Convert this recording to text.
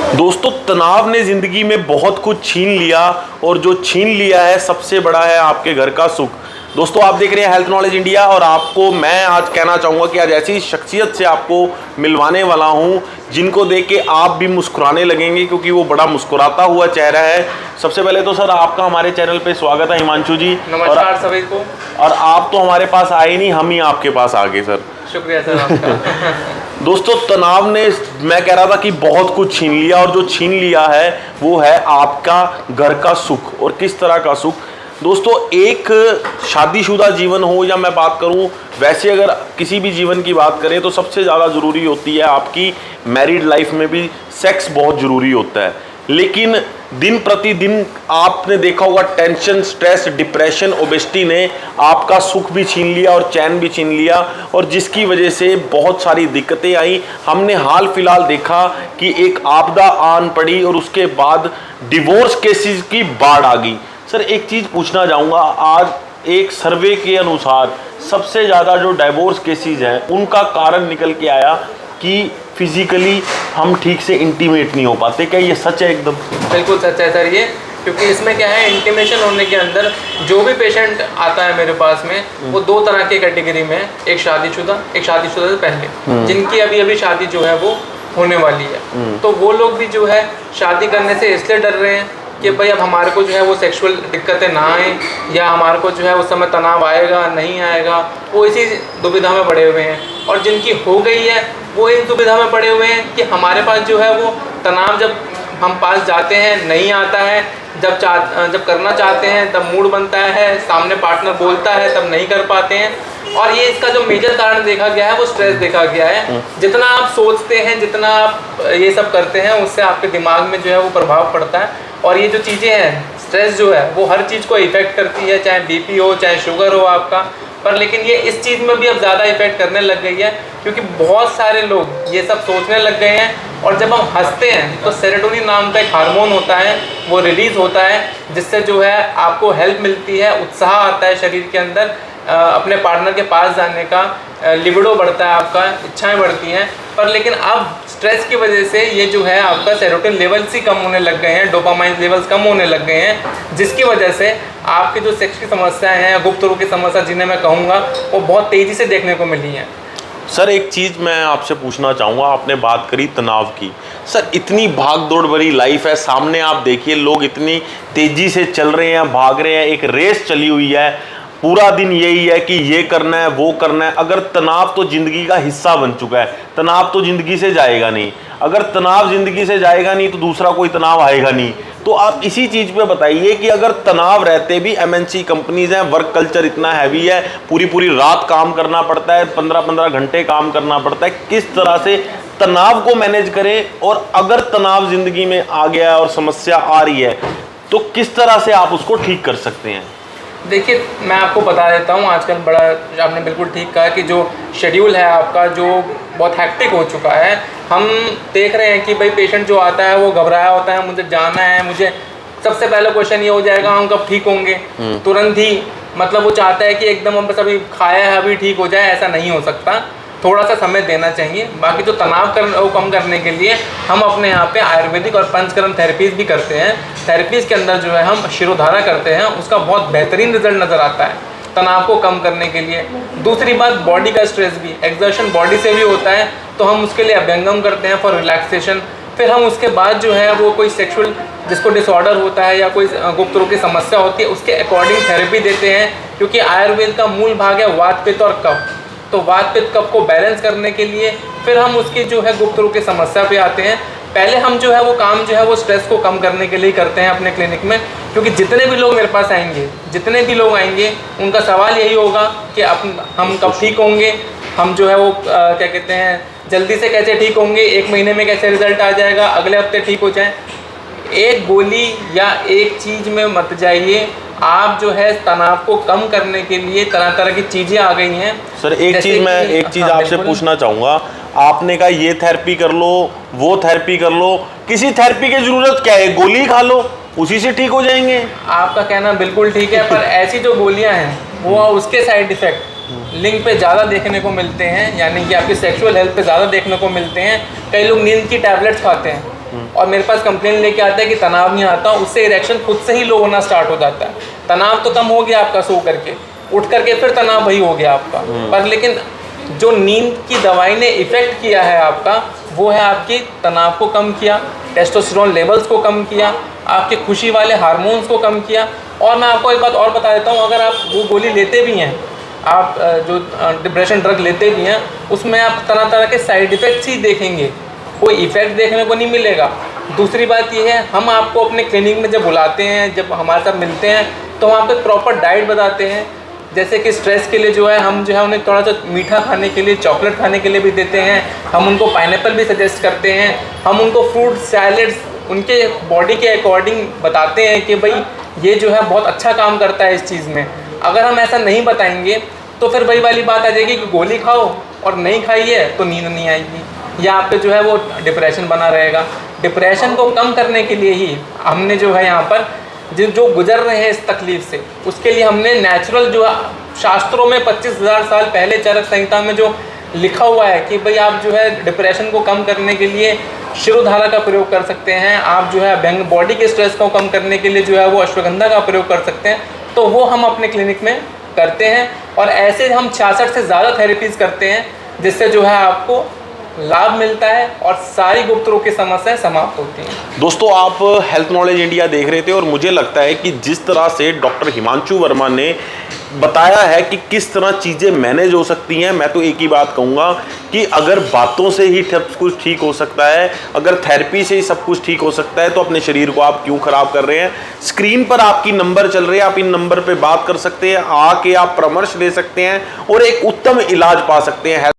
दोस्तों, तनाव ने ज़िंदगी में बहुत कुछ छीन लिया और जो छीन लिया है सबसे बड़ा है आपके घर का सुख। दोस्तों, आप देख रहे हैं हेल्थ नॉलेज इंडिया और आपको मैं आज कहना चाहूँगा कि आज ऐसी शख्सियत से आपको मिलवाने वाला हूँ जिनको देख के आप भी मुस्कुराने लगेंगे, क्योंकि वो बड़ा मुस्कुराता हुआ चेहरा है। सबसे पहले तो सर आपका हमारे चैनल पे स्वागत है हिमांशु जी। नमस्कार सभी को। और आप तो हमारे पास आए नहीं, हम ही आपके पास आ गए सर। शुक्रिया सर आपका। दोस्तों, तनाव ने मैं कह रहा था कि बहुत कुछ छीन लिया और जो छीन लिया है वो है आपका घर का सुख। और किस तरह का सुख दोस्तों, एक शादीशुदा जीवन हो या मैं बात करूं, वैसे अगर किसी भी जीवन की बात करें तो सबसे ज़्यादा ज़रूरी होती है आपकी मैरिड लाइफ में भी सेक्स बहुत ज़रूरी होता है। लेकिन दिन प्रतिदिन आपने देखा होगा टेंशन, स्ट्रेस, डिप्रेशन, ओबेसिटी ने आपका सुख भी छीन लिया और चैन भी छीन लिया, और जिसकी वजह से बहुत सारी दिक्कतें आई। हमने हाल फिलहाल देखा कि एक आपदा आन पड़ी और उसके बाद डिवोर्स केसेस की बाढ़ आ गई। सर, एक चीज़ पूछना चाहूँगा, आज एक सर्वे के अनुसार सबसे ज़्यादा जो डिवोर्स केसेस हैं उनका कारण निकल के आया कि फिजिकली हम ठीक से इंटीमेट नहीं हो पाते। क्या ये सच है? एकदम बिल्कुल सच है सर ये, क्योंकि इसमें क्या है, इंटीमेशन होने के अंदर जो भी पेशेंट आता है मेरे पास में वो दो तरह की कैटेगरी में है। एक शादीशुदा से पहले जिनकी अभी अभी शादी जो है वो होने वाली है। तो वो लोग भी जो है शादी करने से इसलिए डर रहे हैं कि भाई अब हमारे को जो है वो सेक्सुअल दिक्कतें ना आए, या हमारे को जो है उस समय तनाव आएगा नहीं आएगा, वो इसी दुविधा में पड़े हुए हैं। और जिनकी हो गई है वो इस दुविधा में पड़े हुए हैं कि हमारे पास जो है वो तनाव जब हम पास जाते हैं नहीं आता है, जब करना चाहते हैं तब मूड बनता है, सामने पार्टनर बोलता है तब नहीं कर पाते हैं। और ये इसका जो मेजर कारण देखा गया है वो स्ट्रेस देखा गया है। जितना आप सोचते हैं, जितना आप ये सब करते हैं, उससे आपके दिमाग में जो है वो प्रभाव पड़ता है। और ये जो चीज़ें हैं, स्ट्रेस जो है वो हर चीज़ को इफेक्ट करती है, चाहे बीपी हो चाहे शुगर हो आपका। पर लेकिन ये इस चीज़ में भी अब ज़्यादा इफेक्ट करने लग गई है, क्योंकि बहुत सारे लोग ये सब सोचने लग गए हैं। और जब हम हंसते हैं तो सेरोटोनिन नाम का एक हार्मोन होता है, वो रिलीज़ होता है, जिससे जो है आपको हेल्प मिलती है, उत्साह आता है शरीर के अंदर, अपने पार्टनर के पास जाने का, लिबिडो बढ़ता है आपका, इच्छाएं बढ़ती हैं। पर लेकिन अब स्ट्रेस की वजह से ये जो है आपका सेरोटोनिन लेवल्स ही कम होने लग गए हैं, डोपामाइन लेवल्स कम होने लग गए हैं, जिसकी वजह से आपकी जो सेक्स की समस्याएं हैं, गुप्त रोग की समस्या जिन्हें मैं कहूँगा, वो बहुत तेज़ी से देखने को मिली हैं। सर, एक चीज़ मैं आपसे पूछना चाहूँगा, आपने बात करी तनाव की। सर, इतनी भाग दौड़ भरी लाइफ है, सामने आप देखिए लोग इतनी तेज़ी से चल रहे हैं, भाग रहे हैं, एक रेस चली हुई है, पूरा दिन यही है कि ये करना है वो करना है। अगर तनाव तो ज़िंदगी का हिस्सा बन चुका है, तनाव तो ज़िंदगी से जाएगा नहीं। अगर तनाव ज़िंदगी से जाएगा नहीं तो दूसरा कोई तनाव आएगा नहीं। तो आप इसी चीज़ पे बताइए कि अगर तनाव रहते भी, एमएनसी कंपनीज हैं, वर्क कल्चर इतना हैवी है, पूरी पूरी रात काम करना पड़ता है, 15-15 घंटे काम करना पड़ता है, किस तरह से तनाव को मैनेज करें? और अगर तनाव ज़िंदगी में आ गया और समस्या आ रही है तो किस तरह से आप उसको ठीक कर सकते हैं? देखिए, मैं आपको बता देता हूँ, आजकल बड़ा, आपने बिल्कुल ठीक कहा कि जो शेड्यूल है आपका जो बहुत हैक्टिक हो चुका है। हम देख रहे हैं कि भाई पेशेंट जो आता है वो घबराया होता है, मुझे जाना है, मुझे सबसे पहला क्वेश्चन ये हो जाएगा हम कब ठीक होंगे। तुरंत ही मतलब वो चाहता है कि एकदम हम बस अभी खाया है अभी ठीक हो जाए, ऐसा नहीं हो सकता, थोड़ा सा समय देना चाहिए। बाकी जो तनाव वो कम करने के लिए हम अपने यहाँ पे आयुर्वेदिक और पंचकर्म थेरेपीज भी करते हैं। थेरेपीज के अंदर जो है हम शिरोधारा करते हैं, उसका बहुत बेहतरीन रिजल्ट नज़र आता है तनाव को कम करने के लिए। दूसरी बात, बॉडी का स्ट्रेस भी, एक्सर्शन बॉडी से भी होता है, तो हम उसके लिए अभ्यंगम करते हैं फॉर रिलैक्सेशन। फिर हम उसके बाद जो है वो कोई सेक्सुअल जिसको डिसऑर्डर होता है या कोई गुप्त रोग की समस्या होती है उसके अकॉर्डिंग थेरेपी देते हैं, क्योंकि आयुर्वेद का मूल भाग है वात, पित्त और कफ। तो वात पित्त कफ को बैलेंस करने के लिए फिर हम उसकी जो है गुप्त रोग की समस्या पे आते हैं। पहले हम जो है वो काम जो है वो स्ट्रेस को कम करने के लिए करते हैं अपने क्लिनिक में, क्योंकि जितने भी लोग मेरे पास आएंगे, जितने भी लोग आएंगे, उनका सवाल यही होगा कि हम कब ठीक होंगे, हम जो है वो क्या कहते हैं जल्दी से कैसे ठीक होंगे, 1 महीने में कैसे रिजल्ट आ जाएगा, अगले हफ्ते ठीक हो जाए। एक गोली या एक चीज़ में मत जाइए, आप जो है तनाव को कम करने के लिए तरह तरह की चीज़ें आ गई हैं। सर, एक चीज़ आपसे पूछना चाहूँगा, आपने कहा ये थेरेपी कर लो, वो थेरेपी कर लो, किसी थेरेपी की ज़रूरत क्या है? गोली खा लो, उसी से ठीक हो जाएंगे। आपका कहना बिल्कुल ठीक है, पर ऐसी जो गोलियां हैं वो उसके साइड इफ़ेक्ट लिंक पे ज़्यादा देखने को मिलते हैं, यानी कि आपकी सेक्सुअल हेल्थ पे ज़्यादा देखने को मिलते हैं। कई लोग नींद की टैबलेट्स खाते हैं, और मेरे पास कंप्लेंट लेके आता है कि तनाव नहीं आता, उससे इरेक्शन खुद से ही लो होना स्टार्ट हो जाता है। तनाव तो कम हो गया आपका सो करके, उठ करके फिर तनाव वही हो गया आपका, पर लेकिन जो नींद की दवाई ने इफ़ेक्ट किया है आपका, वो है आपकी तनाव को कम किया, टेस्टोस्टेरोन लेवल्स को कम किया, आपके खुशी वाले हार्मोन्स को कम किया। और मैं आपको एक बात और बता देता हूँ, अगर आप वो गोली लेते भी हैं, आप जो डिप्रेशन ड्रग लेते भी हैं, उसमें आप तरह तरह के साइड इफ़ेक्ट्स ही देखेंगे, कोई इफ़ेक्ट देखने को नहीं मिलेगा। दूसरी बात ये है, हम आपको अपने क्लिनिक में जब बुलाते हैं, जब हमारे साथ मिलते हैं, तो हम आपको प्रॉपर डाइट बताते हैं। जैसे कि स्ट्रेस के लिए जो है, हम जो है उन्हें थोड़ा सा मीठा खाने के लिए, चॉकलेट खाने के लिए भी देते हैं, हम उनको पाइनएप्पल भी सजेस्ट करते हैं, हम उनको फ्रूट सैलड्स उनके बॉडी के अकॉर्डिंग बताते हैं कि भाई ये जो है बहुत अच्छा काम करता है इस चीज़ में। अगर हम ऐसा नहीं बताएंगे तो फिर वही वाली बात आ जाएगी कि गोली खाओ और नहीं खाइए तो नींद नहीं आएगी, या आप पे जो है वो डिप्रेशन बना रहेगा। डिप्रेशन को कम करने के लिए ही हमने जो है यहाँ पर जो गुजर रहे हैं इस तकलीफ़ से, उसके लिए हमने नेचुरल जो शास्त्रों में 25,000 साल पहले चरक संहिता में जो लिखा हुआ है कि भाई आप जो है डिप्रेशन को कम करने के लिए शिरोधारा का प्रयोग कर सकते हैं, आप जो है बॉडी के स्ट्रेस को कम करने के लिए जो है वो अश्वगंधा का प्रयोग कर सकते हैं, तो वो हम अपने क्लिनिक में करते हैं। और ऐसे हम 66 से ज़्यादा थेरेपीज़ करते हैं, जिससे जो है आपको लाभ मिलता है और सारी गुप्त रोग की समस्याएं समाप्त होती हैं। दोस्तों, आप हेल्थ नॉलेज इंडिया देख रहे थे और मुझे लगता है कि जिस तरह से डॉक्टर हिमांशु वर्मा ने बताया है कि किस तरह चीज़ें मैनेज हो सकती हैं, मैं तो एक ही बात कहूँगा कि अगर बातों से ही सब कुछ ठीक हो सकता है, अगर थेरेपी से ही सब कुछ ठीक हो सकता है, तो अपने शरीर को आप क्यों ख़राब कर रहे हैं। स्क्रीन पर आपकी नंबर चल रहे हैं, आप इन नंबर पर बात कर सकते हैं, आके आप परामर्श ले सकते हैं और एक उत्तम इलाज पा सकते हैं।